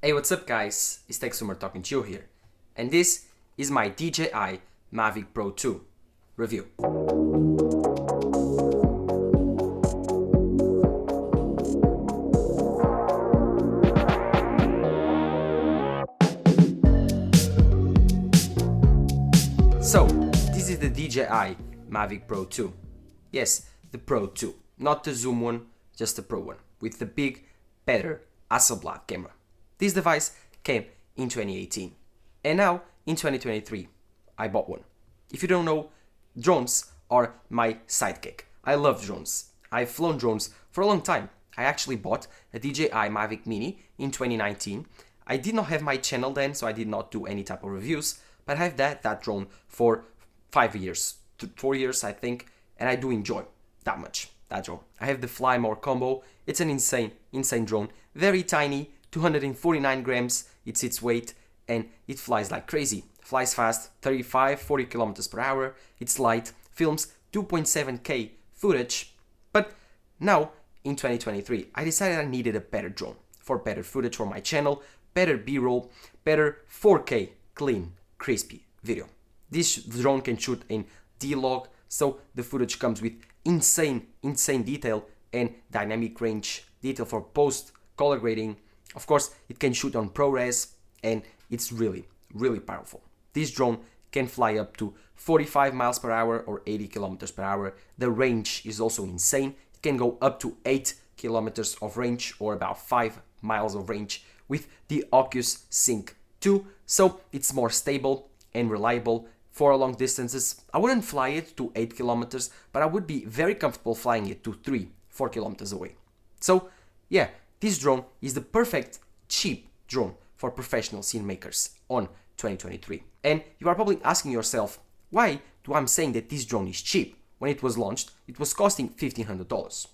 Hey, what's up guys, it's TechSummer talking to you here, and this is my DJI Mavic Pro 2 review. So, this is the DJI Mavic Pro 2. Yes, the Pro 2, not the Zoom one, just the Pro one, with the big, better Hasselblad camera. This device came in 2018, and now in 2023 I bought one. If you don't know, drones are my sidekick. I love drones. I've flown drones for a long time. I actually bought a DJI Mavic Mini in 2019. I did not have my channel then, so I did not do any type of reviews, but I have that drone for 5 years, 4 years I think, and I do enjoy that much, that drone. I have the Fly More combo. It's an insane drone, very tiny, 249 grams, it's its weight, and it flies like crazy. Flies fast, 35-40 kilometers per hour, it's light, films 2.7K footage, but now in 2023 I decided I needed a better drone for better footage for my channel, better B-roll, better 4K clean, crispy video. This drone can shoot in D-Log, so the footage comes with insane detail and dynamic range detail for post color grading. Of course, it can shoot on ProRes, and it's really powerful. This drone can fly up to 45 miles per hour or 80 kilometers per hour. The range is also insane. It can go up to 8 kilometers of range or about 5 miles of range with the Oculus Sync 2, so it's more stable and reliable for long distances. I wouldn't fly it to 8 kilometers, but I would be very comfortable flying it to 3-4 kilometers away. So yeah, this drone is the perfect cheap drone for professional scene makers on 2023. And you are probably asking yourself, why do I saying that this drone is cheap? When it was launched, it was costing $1,500.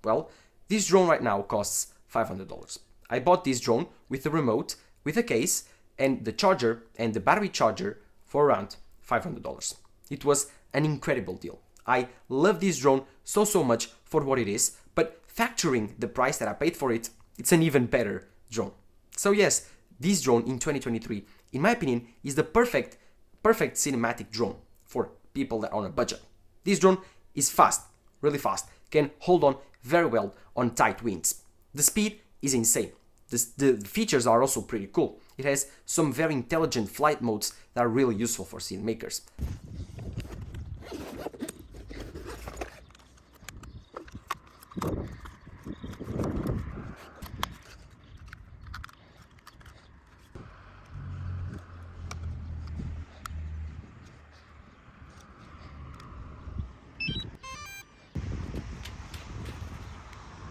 Well, this drone right now costs $500. I bought this drone with a remote, with a case, and the charger and the battery charger for around $500. It was an incredible deal. I love this drone so much for what it is, but factoring the price that I paid for it, it's an even better drone. So yes, this drone in 2023, in my opinion, is the perfect cinematic drone for people that are on a budget. This drone is fast, really fast, can hold on very well on tight winds. The speed is insane. The features are also pretty cool. It has some very intelligent flight modes that are really useful for scene makers.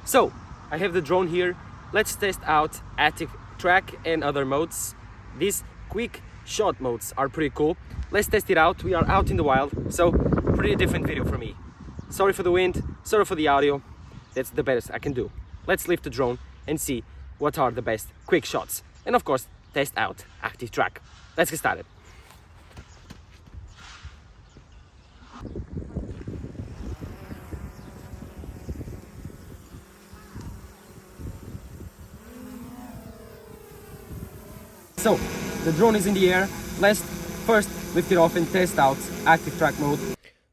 So, I have the drone here. Let's test out active track and other modes. These quick shot modes are pretty cool. Let's test it out. We are out in the wild, so pretty different video for me. Sorry for the wind, sorry for the audio. That's the best I can do. Let's lift the drone and see what are the best quick shots. And of course, test out active track. Let's get started. So, the drone is in the air. Let's first lift it off and test out active track mode.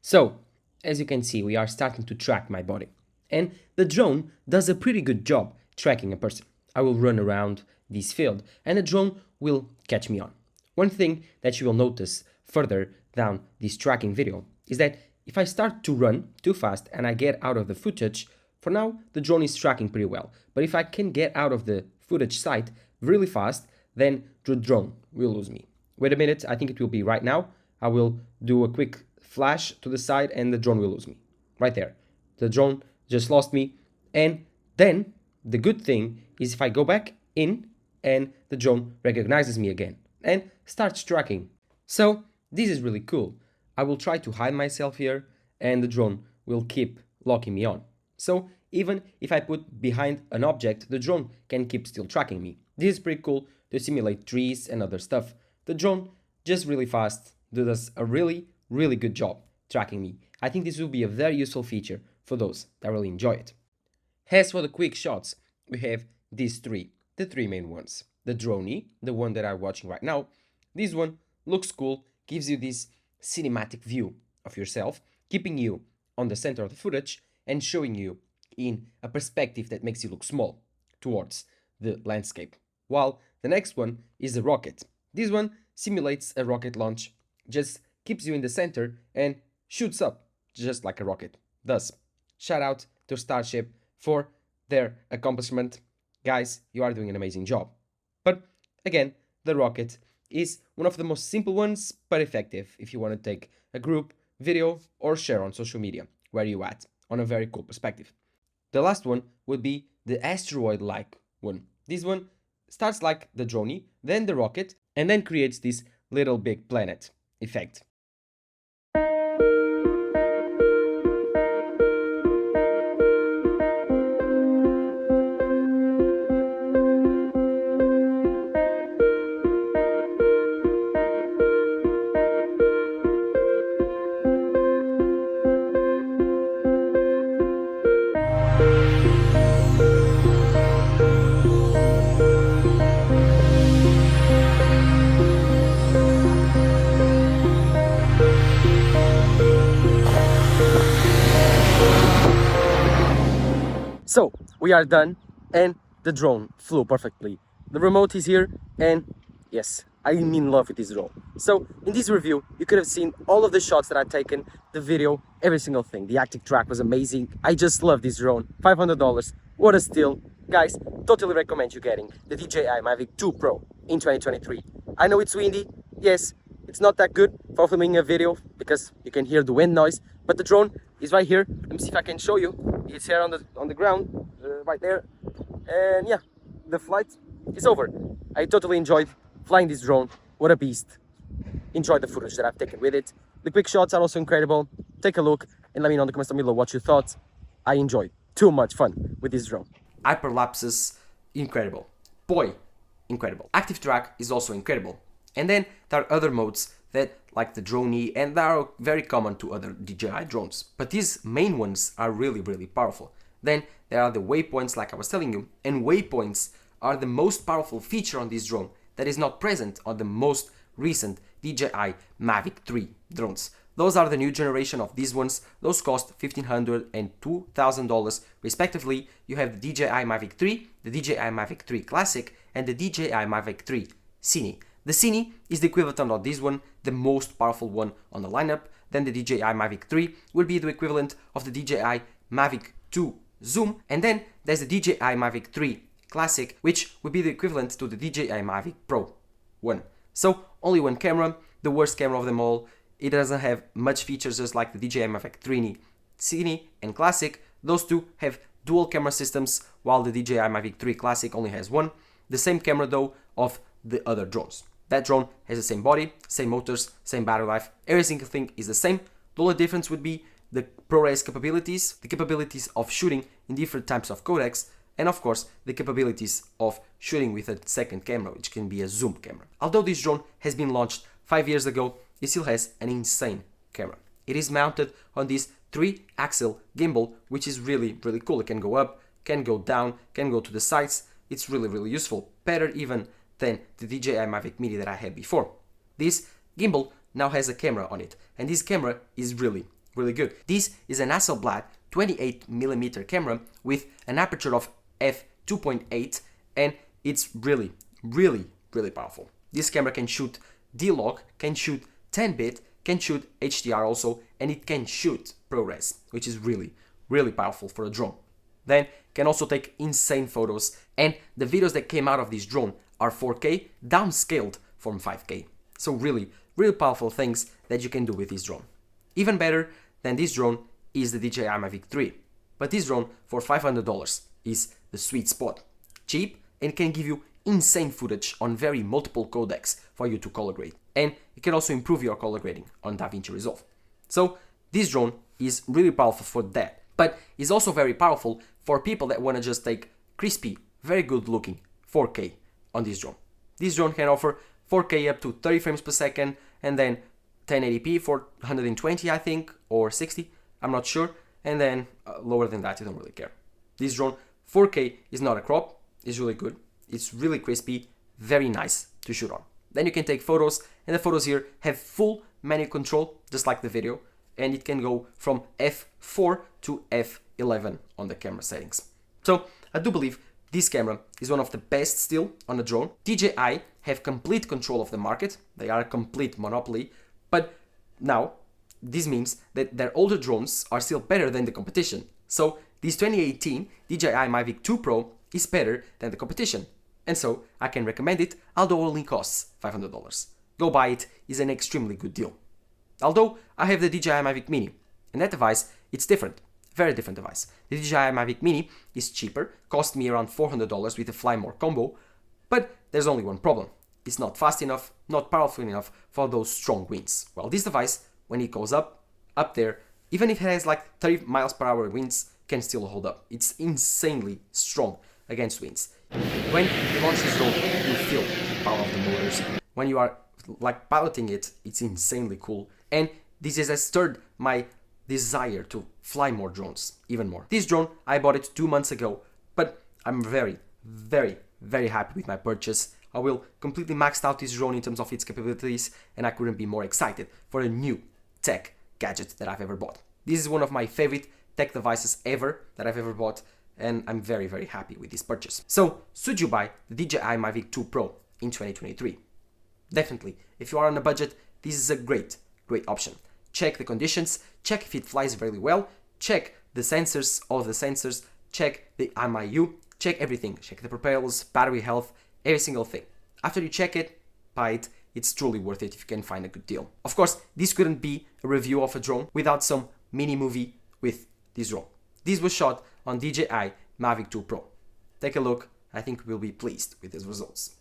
So, as you can see, we are starting to track my body. And the drone does a pretty good job tracking a person. I will run around this field and the drone will catch me on. One thing that you will notice further down this tracking video is that if I start to run too fast and I get out of the footage, for now the drone is tracking pretty well. But if I can get out of the footage site really fast, then the drone will lose me. Wait a minute, I think it will be right now. I will do a quick flash to the side and the drone will lose me. Right there. The drone just lost me. And then the good thing is if I go back in and the drone recognizes me again and starts tracking. So this is really cool. I will try to hide myself here and the drone will keep locking me on. So even if I put behind an object, the drone can keep still tracking me. This is pretty cool to simulate trees and other stuff. The drone, just really fast, does a really good job tracking me. I think this will be a very useful feature for those that really enjoy it. As for the quick shots, we have these three, the three main ones. the Droney, the one that I'm watching right now. This one looks cool, gives you this cinematic view of yourself, keeping you on the center of the footage and showing you in a perspective that makes you look small towards the landscape. While the next one is the rocket. This one simulates a rocket launch, just keeps you in the center and shoots up just like a rocket does. Shout out to Starship for their accomplishment. Guys, you are doing an amazing job. But again, the rocket is one of the most simple ones, but effective if you want to take a group video or share on social media where you at on a very cool perspective. The last one would be the asteroid-like one. This one starts like the Droney, then the rocket, and then creates this little big planet effect. So we are done and the drone flew perfectly. The remote is here and yes, I'm in love with this drone. So in this review, you could have seen all of the shots that I've taken, the video, every single thing. The active track was amazing. I just love this drone. $500, what a steal. Guys, totally recommend you getting the DJI Mavic 2 Pro in 2023. I know it's windy, yes, it's not that good for filming a video because you can hear the wind noise, but the drone is right here. Let me see if I can show you. It's here on the ground, right there. And yeah, the flight is over. I totally enjoyed flying this drone. What a beast. Enjoyed the footage that I've taken with it. The quick shots are also incredible. Take a look and let me know in the comments down below what you thought. I enjoyed too much fun with this drone. Hyperlapses, incredible. Boy, incredible. Active track is also incredible. And then there are other modes that like the Droney and that are very common to other DJI drones. But these main ones are really, really powerful. Then there are the waypoints like I was telling you, and waypoints are the most powerful feature on this drone that is not present on the most recent DJI Mavic 3 drones. Those are the new generation of these ones. Those cost $1,500 and $2,000 respectively. You have the DJI Mavic 3, the DJI Mavic 3 Classic, and the DJI Mavic 3 Cine. The Cine is the equivalent of this one, the most powerful one on the lineup. Then the DJI Mavic 3 will be the equivalent of the DJI Mavic 2 Zoom. And then there's the DJI Mavic 3 Classic, which would be the equivalent to the DJI Mavic Pro 1. So only one camera, the worst camera of them all. It doesn't have much features just like the DJI Mavic 3 Cine and Classic. Those two have dual camera systems, while the DJI Mavic 3 Classic only has one. The same camera though of the other drones. That drone has the same body, same motors, same battery life, every single thing is the same. The only difference would be the ProRes capabilities, the capabilities of shooting in different types of codecs, and of course the capabilities of shooting with a second camera, which can be a zoom camera. Although this drone has been launched 5 years ago, it still has an insane camera. It is mounted on this 3-axle gimbal, which is really, really cool. It can go up, can go down, can go to the sides. It's really, really useful. Better even than the DJI Mavic Mini that I had before. This gimbal now has a camera on it, and this camera is really, really good. This is an Hasselblad 28mm camera with an aperture of f2.8, and it's really, really, really powerful. This camera can shoot D-Log, can shoot 10-bit, can shoot HDR also, and it can shoot ProRes, which is really, really powerful for a drone. Then can also take insane photos, and the videos that came out of this drone are 4K downscaled from 5K. So really, really powerful things that you can do with this drone. Even better than this drone is the DJI Mavic 3. But this drone for $500 is the sweet spot. Cheap and can give you insane footage on very multiple codecs for you to color grade. And it can also improve your color grading on DaVinci Resolve. So this drone is really powerful for that. But is also very powerful for people that want to just take crispy, very good looking 4K on this drone. This drone can offer 4K up to 30 frames per second and then 1080p for 120 I think, or 60, I'm not sure, and then lower than that you don't really care. This drone 4K is not a crop, it's really good, it's really crispy, very nice to shoot on. Then you can take photos, and the photos here have full menu control, just like the video, and it can go from f4 to f11 on the camera settings. So I do believe this camera is one of the best still on a drone. DJI have complete control of the market. They are a complete monopoly, but now this means that their older drones are still better than the competition. So this 2018 DJI Mavic 2 Pro is better than the competition. And so I can recommend it, although it only costs $500. Go buy it, is an extremely good deal. Although I have the DJI Mavic Mini, and that device, it's different. Very different device. The DJI Mavic Mini is cheaper, cost me around $400 with a Fly More combo, but there's only one problem. It's not fast enough, not powerful enough for those strong winds. Well, this device, when it goes up there, even if it has like 30 miles per hour winds, can still hold up. It's insanely strong against winds. When you launch this drone, you feel the power of the motors. When you are like piloting it, it's insanely cool. And this has stirred my desire to fly more drones, even more. This drone, I bought it 2 months ago, but I'm very, very, very happy with my purchase. I will completely max out this drone in terms of its capabilities, and I couldn't be more excited for a new tech gadget that I've ever bought. This is one of my favorite tech devices ever that I've ever bought, and I'm very, very happy with this purchase. So, should you buy the DJI Mavic 2 Pro in 2023? Definitely, if you are on a budget, this is a great option. Check the conditions, check if it flies very well, check the sensors, all of the sensors, check the MIU, check everything, check the propellers, battery health, every single thing. After you check it, buy it, it's truly worth it if you can find a good deal. Of course, this couldn't be a review of a drone without some mini movie with this drone. This was shot on DJI Mavic 2 Pro. Take a look, I think we'll be pleased with these results.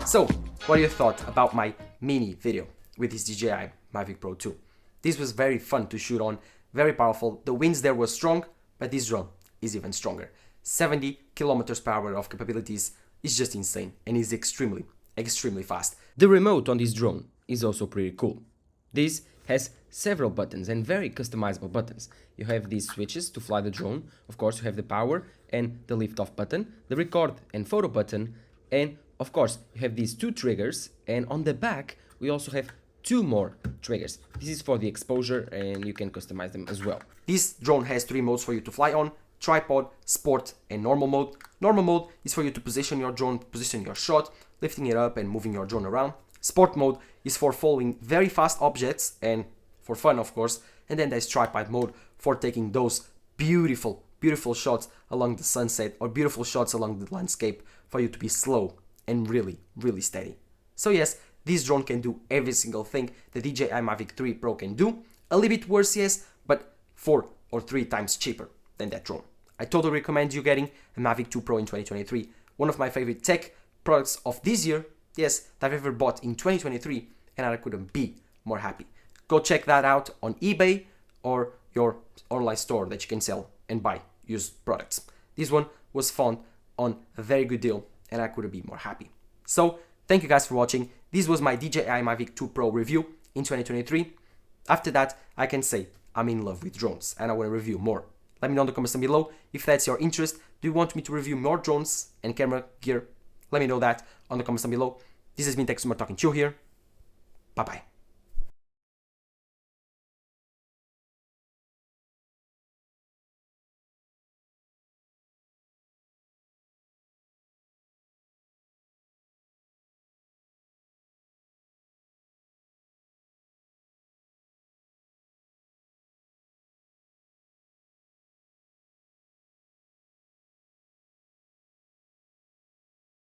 So, what are your thoughts about my mini video with this DJI Mavic Pro 2? This was very fun to shoot on, very powerful. The winds there were strong, but this drone is even stronger. 70 kilometers per hour of capabilities is just insane and is extremely, extremely fast. The remote on this drone is also pretty cool. This has several buttons and very customizable buttons. You have these switches to fly the drone. Of course, you have the power and the lift off button, the record and photo button, and of course, you have these 2 triggers, and on the back, we also have 2 more triggers. This is for the exposure, and you can customize them as well. This drone has 3 modes for you to fly on: tripod, sport, and normal mode. Normal mode is for you to position your drone, position your shot, lifting it up and moving your drone around. Sport mode is for following very fast objects and for fun, of course. And then there's tripod mode for taking those beautiful, beautiful shots along the sunset or beautiful shots along the landscape for you to be slow and really, really steady. So yes, this drone can do every single thing the DJI Mavic 3 Pro can do. A little bit worse, yes, but 4 or 3 times cheaper than that drone. I totally recommend you getting a Mavic 2 Pro in 2023. One of my favorite tech products of this year, yes, that I've ever bought in 2023, and I couldn't be more happy. Go check that out on eBay or your online store that you can sell and buy used products. This one was found on a very good deal, and I couldn't be more happy. So, thank you guys for watching. This was my DJI Mavic 2 Pro review in 2023. After that, I can say I'm in love with drones and I want to review more. Let me know in the comments down below if that's your interest. Do you want me to review more drones and camera gear? Let me know that on the comments down below. This has been Tech Sumer talking to you here. Bye bye.